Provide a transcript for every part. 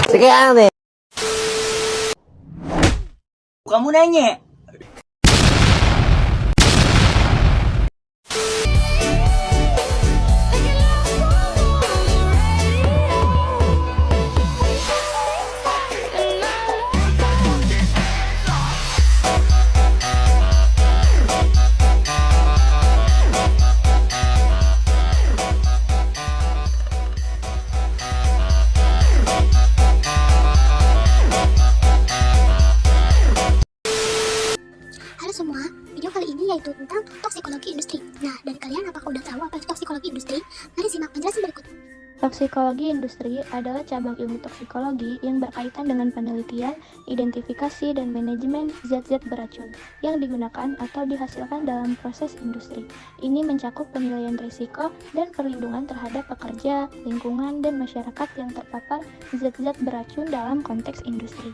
Sekarang nih. Kamu nanya. Halo semua, video kali ini yaitu tentang toksikologi industri. Nah, dari kalian apakah udah tahu apa itu toksikologi industri? Mari simak penjelasan berikut. Toksikologi industri adalah cabang ilmu toksikologi yang berkaitan dengan penelitian, identifikasi, dan manajemen zat-zat beracun yang digunakan atau dihasilkan dalam proses industri. Ini mencakup penilaian risiko dan perlindungan terhadap pekerja, lingkungan, dan masyarakat yang terpapar zat-zat beracun dalam konteks industri.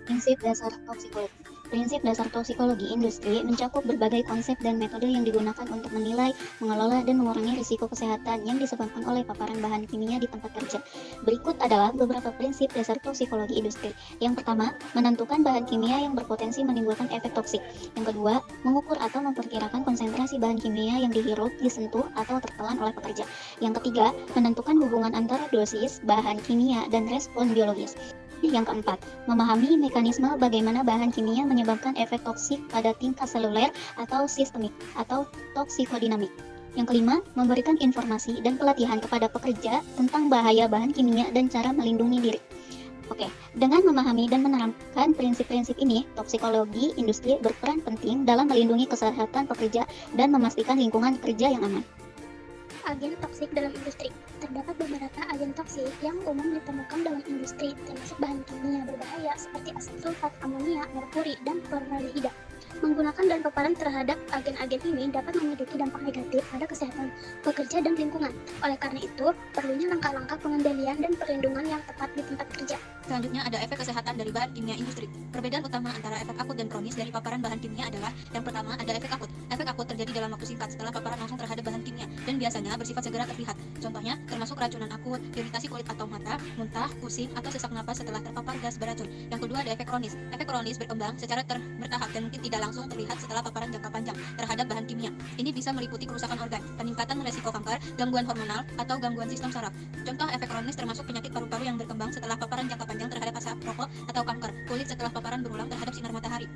Prinsip dasar toksikologi. Prinsip dasar toksikologi industri mencakup berbagai konsep dan metode yang digunakan untuk menilai, mengelola, dan mengurangi risiko kesehatan yang disebabkan oleh paparan bahan kimia di tempat kerja. Berikut adalah beberapa prinsip dasar toksikologi industri. Yang pertama, menentukan bahan kimia yang berpotensi menimbulkan efek toksik. Yang kedua, mengukur atau memperkirakan konsentrasi bahan kimia yang dihirup, disentuh, atau tertelan oleh pekerja. Yang ketiga, menentukan hubungan antara dosis, bahan kimia, dan respon biologis. Yang keempat, memahami mekanisme bagaimana bahan kimia menyebabkan efek toksik pada tingkat seluler atau sistemik atau toksikodinamik. Yang kelima, memberikan informasi dan pelatihan kepada pekerja tentang bahaya bahan kimia dan cara melindungi diri. Oke, dengan memahami dan menerapkan prinsip-prinsip ini, toksikologi industri berperan penting dalam melindungi kesehatan pekerja dan memastikan lingkungan kerja yang aman. Agen toksik dalam industri. Terdapat beberapa agen toksik yang umum ditemukan dalam industri, termasuk bahan kimia berbahaya seperti asam sulfat, amonia, merkuri, dan formaldehida. Menggunakan dan paparan terhadap agen-agen ini dapat memiliki dampak negatif pada kesehatan pekerja dan lingkungan. Oleh karena itu, perlunya langkah-langkah pengendalian dan perlindungan yang tepat di tempat kerja. Selanjutnya ada efek kesehatan dari bahan kimia industri. Perbedaan utama antara efek akut dan kronis dari paparan bahan kimia adalah yang pertama ada efek akut. Efek akut terjadi dalam waktu singkat setelah paparan langsung terhadap bahan kimia dan biasanya bersifat segera terlihat. Contohnya termasuk racunan akut, iritasi kulit atau mata, muntah, pusing, atau sesak napas setelah terpapar gas beracun. Yang kedua ada efek kronis. Efek kronis berkembang secara bertahap dan mungkin tidak langsung terlihat setelah paparan jangka panjang terhadap bahan kimia. Ini bisa meliputi kerusakan organ, peningkatan resiko kanker, gangguan hormonal, atau gangguan sistem saraf. Contoh efek kronis termasuk penyakit paru-paru yang berkembang setelah paparan jangka panjang terhadap asap rokok atau kanker kulit setelah paparan berulang terhadap sinar matahari.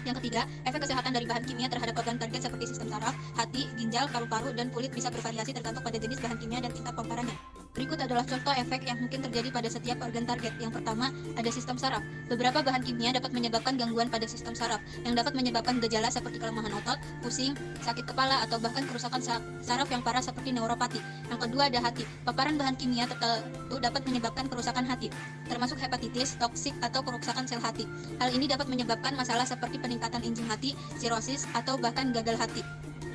Yang ketiga, efek kesehatan dari bahan kimia terhadap organ target seperti sistem saraf, hati, ginjal, paru-paru, dan kulit bisa bervariasi tergantung pada jenis bahan kimia dan tingkat paparannya. Berikut adalah contoh efek yang mungkin terjadi pada setiap organ target. Yang pertama, ada sistem saraf. Beberapa bahan kimia dapat menyebabkan gangguan pada sistem saraf, yang dapat menyebabkan gejala seperti kelemahan otot, pusing, sakit kepala, atau bahkan kerusakan saraf yang parah seperti neuropati. Yang kedua, ada hati. Paparan bahan kimia tertentu dapat menyebabkan kerusakan hati, termasuk hepatitis, toksik, atau kerusakan sel hati. Hal ini dapat menyebabkan masalah seperti peningkatan enzim hati, sirosis, atau bahkan gagal hati.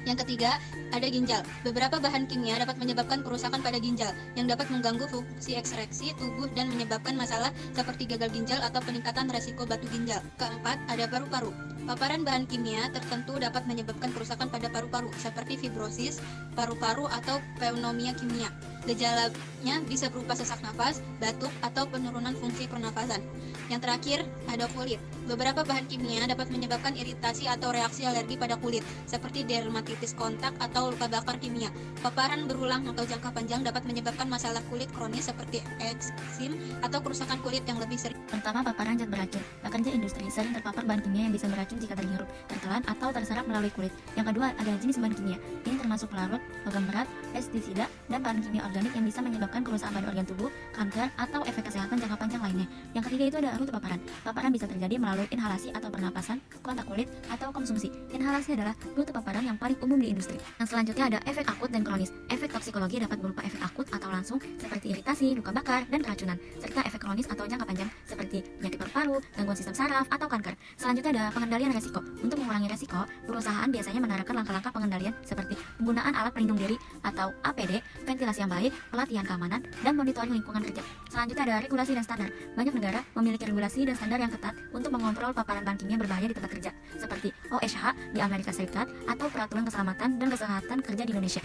Yang ketiga, ada ginjal. Beberapa bahan kimia dapat menyebabkan kerusakan pada ginjal yang dapat mengganggu fungsi ekstraksi tubuh dan menyebabkan masalah seperti gagal ginjal atau peningkatan resiko batu ginjal. Keempat, ada paru-paru. Paparan bahan kimia tertentu dapat menyebabkan kerusakan pada paru-paru seperti fibrosis paru-paru atau pneumonia kimia. Gejalanya bisa berupa sesak nafas, batuk, atau penurunan fungsi pernafasan. Yang terakhir, ada kulit. Beberapa bahan kimia dapat menyebabkan iritasi atau reaksi alergi pada kulit, seperti dermatitis kontak atau luka bakar kimia. Paparan berulang atau jangka panjang dapat menyebabkan masalah kulit kronis seperti eksim atau kerusakan kulit yang lebih sering. Pertama, paparan zat beracun. Pekerja industri sering terpapar bahan kimia yang bisa beracun jika terhirup, tertelan, atau terserap melalui kulit. Yang kedua, ada jenis bahan kimia. Ini termasuk pelarut, logam berat, pestisida, dan bahan kimia organik yang bisa menyebabkan kerusakan pada organ tubuh, kanker, atau efek kesehatan jangka panjang lainnya. Yang ketiga itu ada rute paparan. Paparan bisa terjadi melalui inhalasi atau pernapasan, kontak kulit, atau konsumsi. Inhalasi adalah rute paparan yang paling umum di industri. Yang selanjutnya ada efek akut dan kronis. Efek toksikologi dapat berupa efek akut atau langsung seperti iritasi, luka bakar, dan keracunan, serta efek kronis atau jangka panjang seperti penyakit paru-paru, gangguan sistem saraf, atau kanker. Selanjutnya ada pengendalian resiko. Untuk mengurangi resiko, perusahaan biasanya menerapkan langkah-langkah pengendalian seperti penggunaan alat pelindung diri atau APD, ventilasi yang baik, pelatihan keamanan, dan monitoring lingkungan kerja. Selanjutnya ada regulasi dan standar. Banyak negara memiliki regulasi dan standar yang ketat untuk mengontrol paparan bahan kimia berbahaya di tempat kerja, seperti OSH di Amerika Serikat atau Peraturan Keselamatan dan Kesehatan Kerja di Indonesia.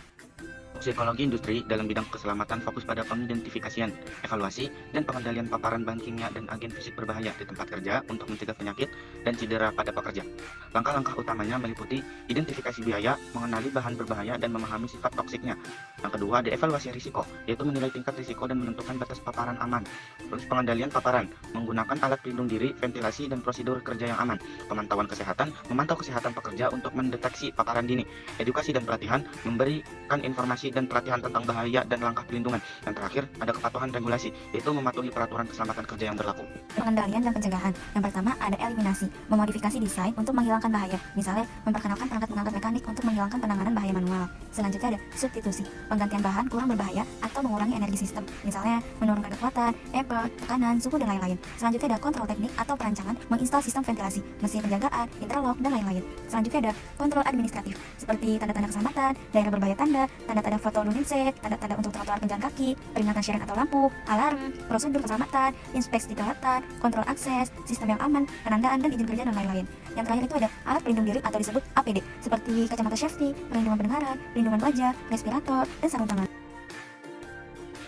Toksikologi industri dalam bidang keselamatan fokus pada pengidentifikasian, evaluasi, dan pengendalian paparan bahan kimia dan agen fisik berbahaya di tempat kerja untuk mencegah penyakit dan cedera pada pekerja. Langkah-langkah utamanya meliputi identifikasi biaya, mengenali bahan berbahaya, dan memahami sifat toksiknya. Yang kedua, ada evaluasi risiko, yaitu menilai tingkat risiko dan menentukan batas paparan aman. Terus pengendalian paparan, menggunakan alat pelindung diri, ventilasi, dan prosedur kerja yang aman. Pemantauan kesehatan, memantau kesehatan pekerja untuk mendeteksi paparan dini. Edukasi dan pelatihan, memberikan informasi dan pelatihan tentang bahaya dan langkah pelindungan. Yang terakhir, ada kepatuhan regulasi, yaitu mematuhi peraturan keselamatan kerja yang berlaku. Pengendalian dan pencegahan. Yang pertama ada eliminasi, memodifikasi desain untuk menghilangkan bahaya. Misalnya, memperkenalkan perangkat pengangkat mekanik untuk menghilangkan penanganan bahaya manual. Selanjutnya ada substitusi, penggantian bahan kurang berbahaya atau mengurangi energi sistem. Misalnya, menurunkan kekuatan, effort, tekanan, suhu, dan lain-lain. Selanjutnya ada kontrol teknik atau perancangan, menginstal sistem ventilasi, mesin penjagaan, interlock, dan lain-lain. Selanjutnya ada kontrol administratif, seperti tanda-tanda keselamatan, daerah berbahaya tanda-tanda fotoluminescent, tanda-tanda untuk trotoar pejalan kaki, peringatan siaran atau lampu, alarm, prosedur keselamatan, inspeksi kelewatan, kontrol akses, sistem yang aman, penandaan dan izin kerja dan lain-lain. Yang terakhir itu ada alat pelindung diri atau disebut APD, seperti kacamata safety, perlindungan pendengaran, perlindungan wajah, respirator, dan sarung tangan.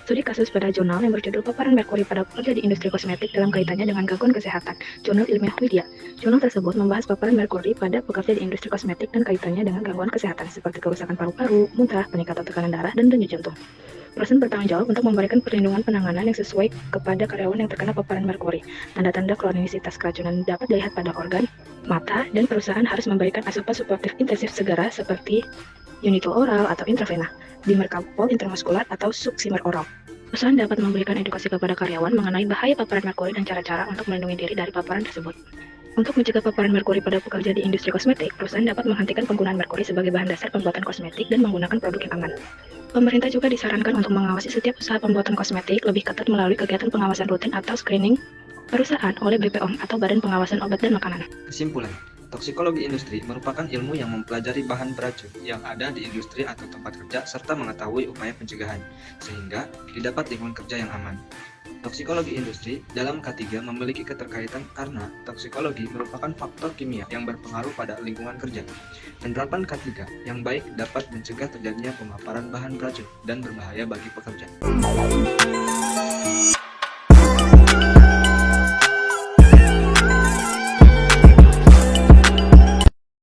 Studi kasus pada jurnal yang berjudul Paparan Merkuri pada Pekerja di Industri Kosmetik dalam kaitannya dengan gangguan kesehatan, Jurnal Ilmiah Widya. Jurnal tersebut membahas paparan merkuri pada pekerja di industri kosmetik dan kaitannya dengan gangguan kesehatan seperti kerusakan paru-paru, muntah, peningkatan tekanan darah, dan denyut jantung. Perusahaan bertanggung jawab untuk memberikan perlindungan penanganan yang sesuai kepada karyawan yang terkena paparan merkuri. Tanda-tanda kronisitas keracunan dapat dilihat pada organ, mata, dan perusahaan harus memberikan asupan suportif intensif segera seperti unitil oral atau intravena, dimerkapol intermuskular atau suksimer oral. Perusahaan dapat memberikan edukasi kepada karyawan mengenai bahaya paparan merkuri dan cara-cara untuk melindungi diri dari paparan tersebut. Untuk mencegah paparan merkuri pada pekerja di industri kosmetik, perusahaan dapat menghentikan penggunaan merkuri sebagai bahan dasar pembuatan kosmetik dan menggunakan produk yang aman. Pemerintah juga disarankan untuk mengawasi setiap usaha pembuatan kosmetik lebih ketat melalui kegiatan pengawasan rutin atau screening perusahaan oleh BPOM atau Badan Pengawasan Obat dan Makanan. Kesimpulan, toksikologi industri merupakan ilmu yang mempelajari bahan beracun yang ada di industri atau tempat kerja serta mengetahui upaya pencegahan, sehingga didapat lingkungan kerja yang aman. Toksikologi industri dalam K3 memiliki keterkaitan karena toksikologi merupakan faktor kimia yang berpengaruh pada lingkungan kerja. Penerapan K3 yang baik dapat mencegah terjadinya pemaparan bahan beracun dan berbahaya bagi pekerja.